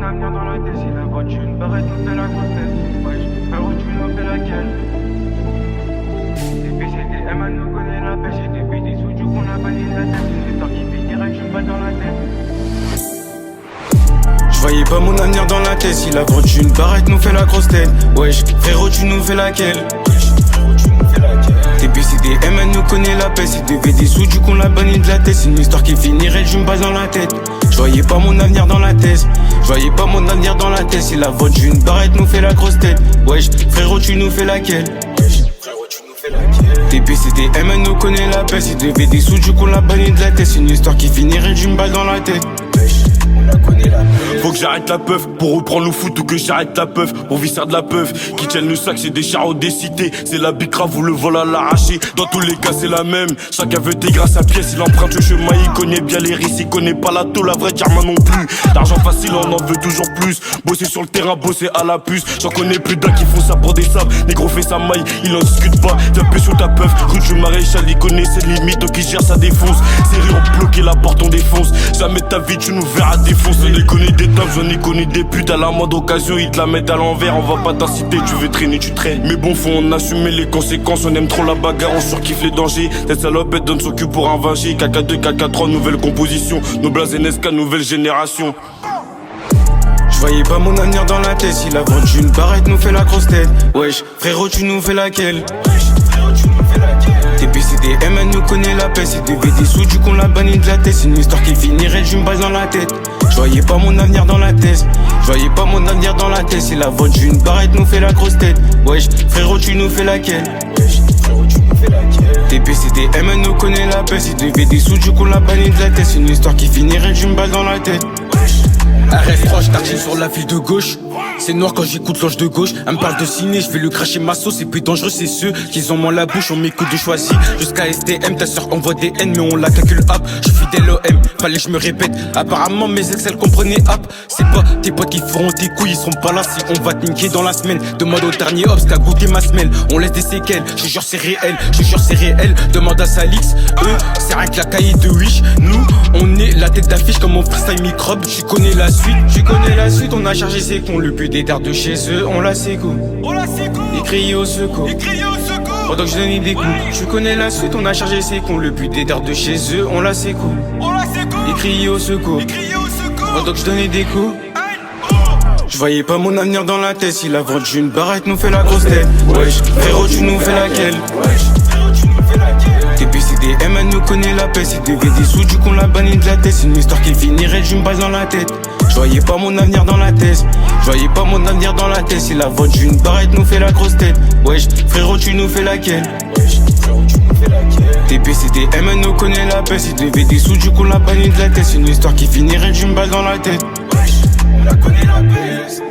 avenir dans la tête. Si la voiture une barrette nous fait la grosse tête. Ouais, frérot, tu nous fais laquelle? DPCDM, elle nous connaît la pêche. Et depuis des sous, du coup, on a banni la tête. C'est une histoire qui finirait que je me balle dans la tête. J'voyais pas mon avenir dans la tête. Si la voiture une barrette nous fait la grosse tête. Wesh, frérot, tu nous fais laquelle? DPCDM, elle nous connaît la paix. C'est devait des sous, du coup on l'a banni de la tête. C'est une histoire qui finirait, je me base dans la tête. J'voyais pas mon avenir dans la tête. J'voyais pas mon avenir dans la tête. Si la voiture une barrette nous fait la grosse tête. Wesh, frérot, tu nous fais laquelle? DPCDM, elle nous connaît la paix. C'est devait des sous, du coup on l'a banni de la tête. C'est une histoire qui finirait, je me base dans la tête. Faut que j'arrête la peuf pour reprendre le foot ou que j'arrête la peuf pour visser de la peuf. Qui tiennent le sac, c'est des charros des cités. C'est la bicrave ou le vol à l'arraché. Dans tous les cas, c'est la même. Chacun veut tes grâce à pièce. Il emprunte le chemin, il connaît bien les risques. Il connaît pas la tôle, la vraie karma non plus. L'argent facile, on en veut toujours plus. Bosser sur le terrain, bosser à la puce. J'en connais plus d'un qui font ça pour des sables. Négro fait sa maille, il en discute pas. Viens peu sur ta peuf. Rue du maréchal, il connaît ses limites. Donc il gère sa défonce. Série on bloqué, la porte on défonce. Jamais ta vie, tu nous verras défoncer. On les connaît des tables, j'en ai connu des putes. À la moindre occasion, ils te la mettent à l'envers. On va pas t'inciter, tu veux traîner, tu traînes. Mais bon, faut en assumer les conséquences. On aime trop la bagarre, on surkiffe les dangers. Cette salopette donne son cul pour un vingé. KK2, KK3, nouvelle composition. Nos blazes NSK, nouvelle génération. J'voyais pas mon avenir dans la tête. Si la voiture une barrette nous fait la grosse tête. Wesh, frérot, tu nous fais laquelle? DPCDM, elle nous connaît la paix. C'est devait des sous, du coup on l'a banni de la tête. C'est une histoire qui finirait, je me base dans la tête. J'voyais pas mon avenir dans la tête. J'voyais pas mon avenir dans la tête. Si la voiture une barrette nous fait la grosse tête. Wesh, frérot, tu nous fais laquelle? DPCDM, elle nous connaît la paix. C'est devait des sous, du coup on l'a banni de la tête. C'est une histoire qui finirait, je me base dans la tête. RF proche, tartine sur la file de gauche. C'est noir quand j'écoute l'ange de gauche. Elle me parle de ciné, je vais le cracher ma sauce. C'est plus dangereux, c'est ceux qui ont moins la bouche. On m'écoute de choisi jusqu'à STM. Ta soeur envoie des haines, mais on la calcule up. Je suis fidèle au M, fallait que je me répète. Apparemment mes ex elles comprenaient up. C'est pas tes potes qui feront tes couilles, ils seront pas là si on va te niquer dans la semaine. Demande au dernier Ops qu'a goûté ma semelle. On laisse des séquelles, je jure c'est réel, je jure c'est réel. Demande à Salix, eux c'est rien que la cahier de Wish. Nous on est la tête d'affiche comme mon freestyle microbe. Tu connais la suite, on a chargé ses cons. Le but des dards de chez eux, on la secoue. Ils crient au secours. Pendant que je donne des coups. Tu connais la suite, on a chargé ses cons. Le but des dards de chez eux, on la secoue. Ils crient au secours. Pendant que je donne des coups. J'voyais pas mon avenir dans la tête. Si la voiture une barrette nous fait la grosse tête. Wesh, frérot, tu nous fais laquelle? DPCDM, elle nous connaît la paix. C'est devait des sous, du coup on l'a banni de la tête. C'est une histoire qui finirait, je me base dans la tête. J'voyais pas mon avenir dans la tête. J'voyais pas mon avenir dans la tête. Si la voiture une barrette nous fait la grosse tête. Wesh, frérot, tu nous fais laquelle? DPCDM, elle nous connaît la paix. C'est devait des sous, du coup on l'a banni de la tête. C'est une histoire qui finirait, je me base dans la tête. On la connaît la paix.